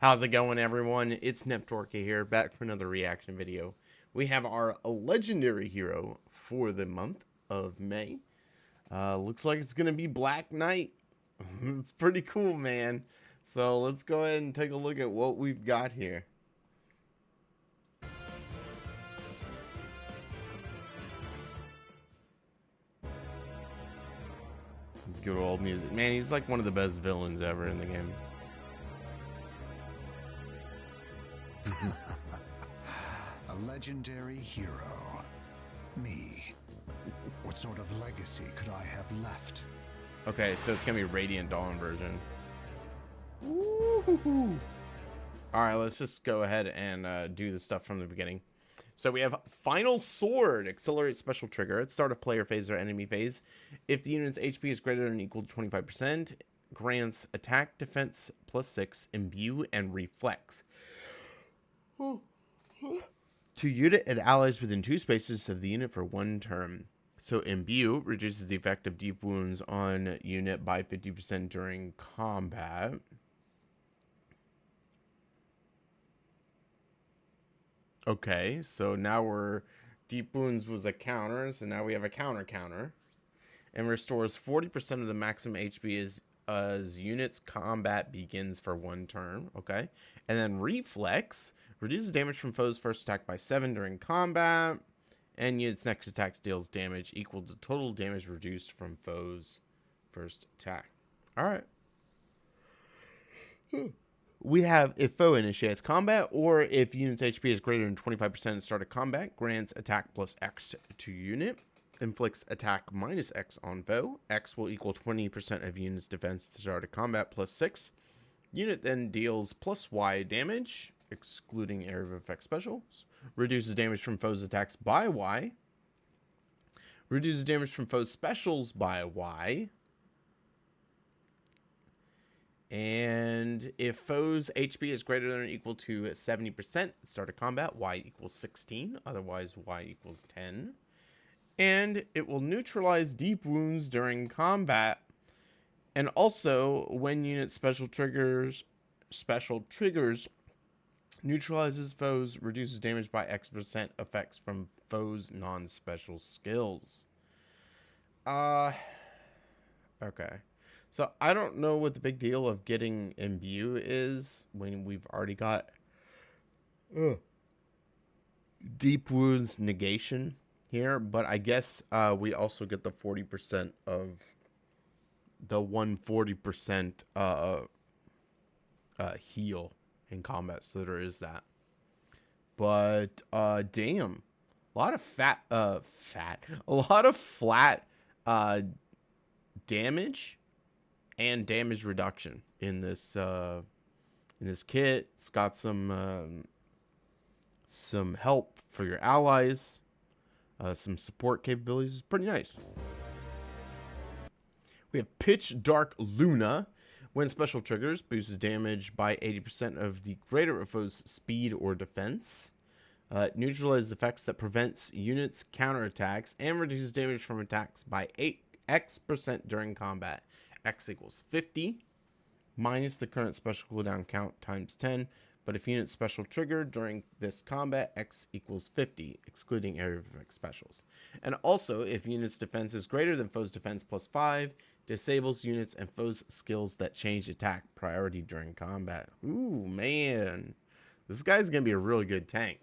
How's it going, everyone? It's Neptorka here, back for another reaction video. We have our legendary hero for the month of May. Looks like it's gonna be Black Knight. It's pretty cool, man. So let's go ahead and take a look at what we've got here. Good old music. Man, he's like one of the best villains ever in the game. A legendary hero. Me. What sort of legacy could I have left? Okay, so it's gonna be Radiant Dawn version. Woo-hoo-hoo. All right, let's just go ahead and do the stuff from the beginning. So we have Final Sword, accelerates special trigger at start of player phase or enemy phase. If the unit's HP is greater than or equal to 25%, grants attack, defense +6, imbue, and reflex to unit and allies within 2 spaces of the unit for 1 turn. So imbue reduces the effect of deep wounds on unit by 50% during combat. Okay, so now we're deep wounds was a counter, so now we have a counter, and restores 40% of the maximum HP as units combat begins for 1 turn. Okay, and then reflex reduces damage from foes' first attack by 7 during combat, and units' next attack deals damage equal to total damage reduced from foes' first attack. All right. We have if foe initiates combat, or if unit's HP is greater than 25% at start of combat, grants attack +X to unit, inflicts attack -X on foe. X will equal 20% of unit's defense to start of combat +6. Unit then deals +Y damage, excluding area of effect specials. Reduces damage from foes' attacks by Y. Reduces damage from foes' specials by Y. And if foe's HP is greater than or equal to 70% at start of combat, Y equals 16. Otherwise, Y equals 10. And it will neutralize deep wounds during combat. And also, when unit special triggers neutralizes foes, reduces damage by X% effects from foes' non-special skills. Okay. So I don't know what the big deal of getting imbue is when we've already got deep wounds negation here, but I guess we also get the 40% of the 140% heal in combat, so there is that. But damn, a lot of a lot of flat damage and damage reduction in this kit. It's got some help for your allies, some support capabilities. It's pretty nice. We have Pitch Dark Luna. When special triggers, boosts damage by 80% of the greater of foe's speed or defense. Neutralizes effects that prevents units counterattacks and reduces damage from attacks by 8x% during combat. X equals 50 minus the current special cooldown count times 10. But if unit special triggered during this combat, X equals 50, excluding area of effect specials. And also, if unit's defense is greater than foe's defense +5, disables units and foes' skills that change attack priority during combat. Ooh, man. This guy's going to be a really good tank.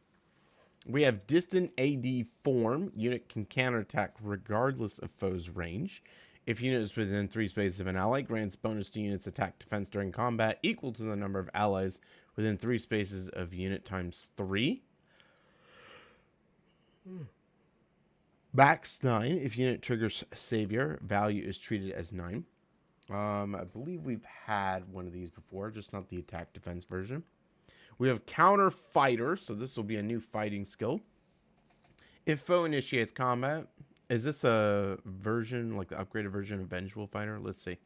We have Distant AD Form. Unit can counterattack regardless of foe's range. If unit is within 3 spaces of an ally, grants bonus to unit's attack defense during combat equal to the number of allies within 3 spaces of unit times 3. Max 9. If unit triggers Savior, value is treated as 9. I believe we've had one of these before, just not the attack defense version. We have Counter Fighter, so this will be a new fighting skill. If foe initiates combat, is this a version, like the upgraded version of Vengeful Fighter? Let's see.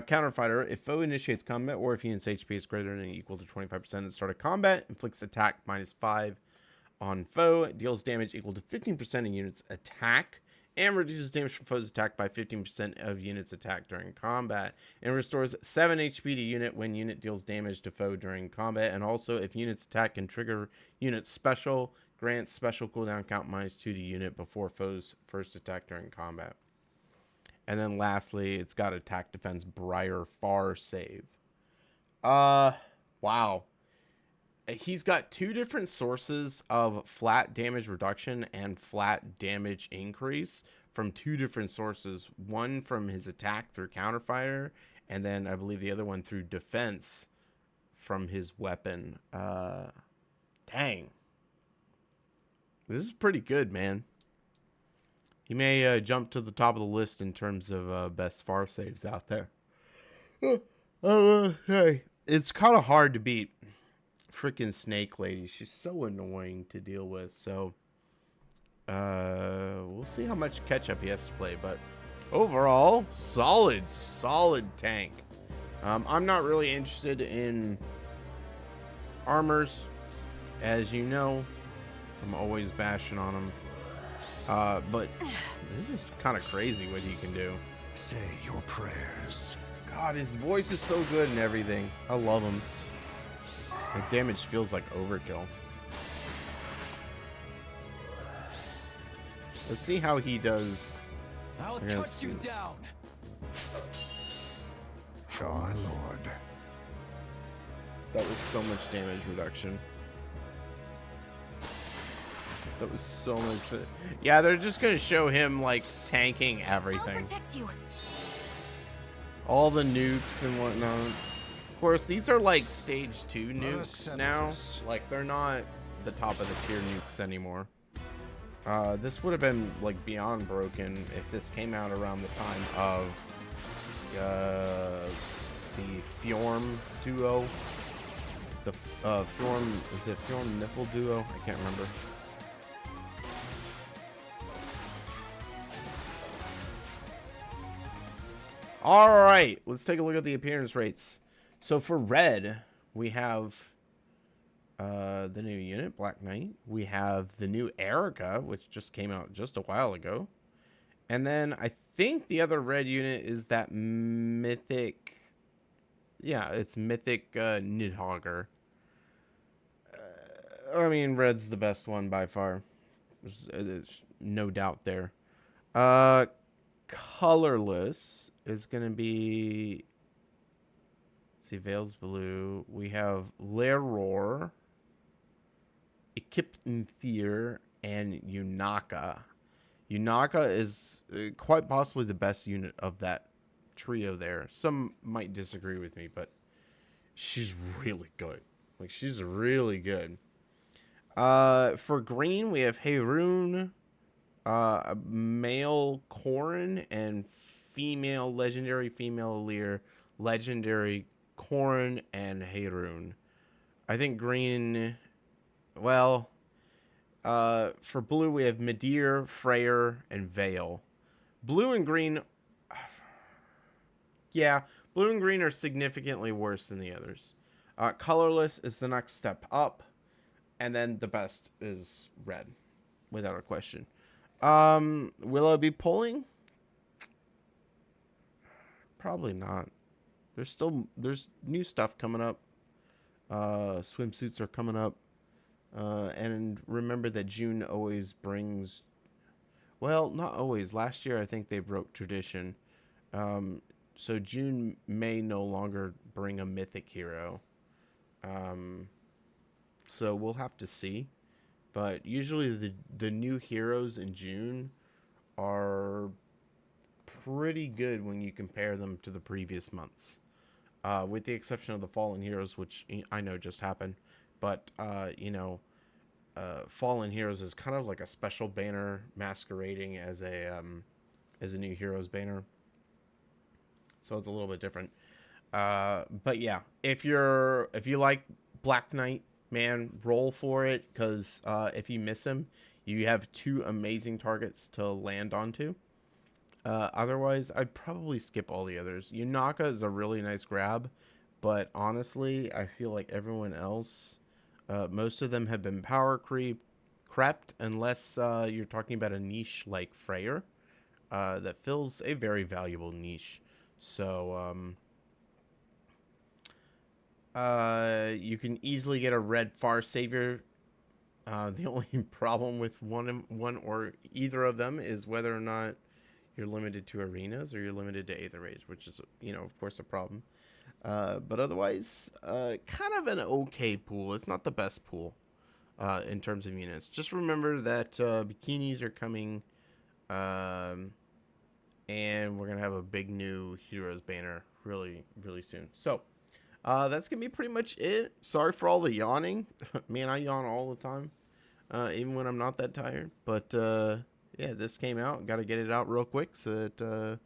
Counter Fighter, if foe initiates combat or if unit's HP is greater than or equal to 25% at the start of combat, inflicts attack -5 on foe, deals damage equal to 15% of unit's attack, and reduces damage from foes attacked by 15% of units attacked during combat, and restores 7 HP to unit when unit deals damage to foe during combat, and also if units attack can trigger unit special, grants special cooldown count -2 to unit before foes first attack during combat. And then lastly, it's got attack defense Briar Far save. Wow. He's got 2 different sources of flat damage reduction and flat damage increase from 2 different sources. One from his attack through counterfire, and then I believe the other one through defense from his weapon. Dang. This is pretty good, man. He may jump to the top of the list in terms of best far saves out there. Hey, it's kind of hard to beat freaking Snake Lady. She's so annoying to deal with. So we'll see how much catch up he has to play, but overall solid tank. I'm not really interested in armors, as you know. I'm always bashing on them, but this is kind of crazy what he can do. Say your prayers. God, his voice is so good and everything. I love him. The damage feels like overkill. Let's see how he does. I'll cut you down. Oh, my lord. That was so much damage reduction. That was so much. Yeah, they're just gonna show him like tanking everything. I'll protect you. All the nukes and whatnot. Of course, these are like stage 2 nukes now. Like, they're not the top of the tier nukes anymore. This would have been like beyond broken if this came out around the time of the Fjorm duo. The Fjorm, is it Fjorm Niffle duo? I can't remember. All right, let's take a look at the appearance rates. So for red, we have the new unit, Black Knight. We have the new Erica, which just came out just a while ago. And then I think the other red unit is that mythic. Yeah, it's mythic Nidhogger. I mean, red's the best one by far. There's no doubt there. Colorless is going to be. See, Veil's blue. We have Leror, Equipnthir, and Yunaka. Yunaka is quite possibly the best unit of that trio there. Some might disagree with me, but she's really good. Like, she's really good. For green, we have Heirun, male Corrin, and female legendary female Alir, legendary Corrin and Heirun. I think green, well, for blue we have Midir, Freyr, and Veil. Blue and green, yeah, blue and green are significantly worse than the others. Colorless is the next step up, and then the best is red, without a question. Will I be pulling? Probably not. There's new stuff coming up. Swimsuits are coming up. And remember that June always brings, well, not always. Last year I think they broke tradition. So June may no longer bring a mythic hero. So we'll have to see. But usually the new heroes in June are pretty good when you compare them to the previous months. With the exception of the Fallen Heroes, which I know just happened. But, Fallen Heroes is kind of like a special banner masquerading as a new Heroes banner. So it's a little bit different. But yeah, if you like Black Knight, man, roll for it. Because if you miss him, you have 2 amazing targets to land onto. Otherwise, I'd probably skip all the others. Yunaka is a really nice grab, but honestly, I feel like everyone else, most of them have been power crept, unless you're talking about a niche like Freyr. that fills a very valuable niche. So you can easily get a red Far Savior. The only problem with one or either of them is whether or not you're limited to arenas or you're limited to Aether Rage, which is, of course, a problem. But otherwise, kind of an okay pool. It's not the best pool in terms of units. Just remember that bikinis are coming, and we're going to have a big new Heroes banner really, really soon. So that's going to be pretty much it. Sorry for all the yawning. Man, I yawn all the time, even when I'm not that tired. But yeah, this came out. Got to get it out real quick so that,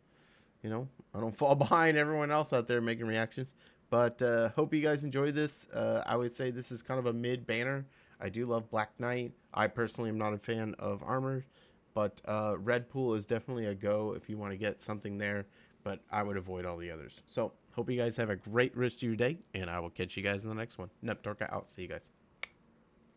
I don't fall behind everyone else out there making reactions. But hope you guys enjoy this. I would say this is kind of a mid banner. I do love Black Knight. I personally am not a fan of armor, but Red Pool is definitely a go if you want to get something there. But I would avoid all the others. So hope you guys have a great rest of your day, and I will catch you guys in the next one. Neptorka out. See you guys.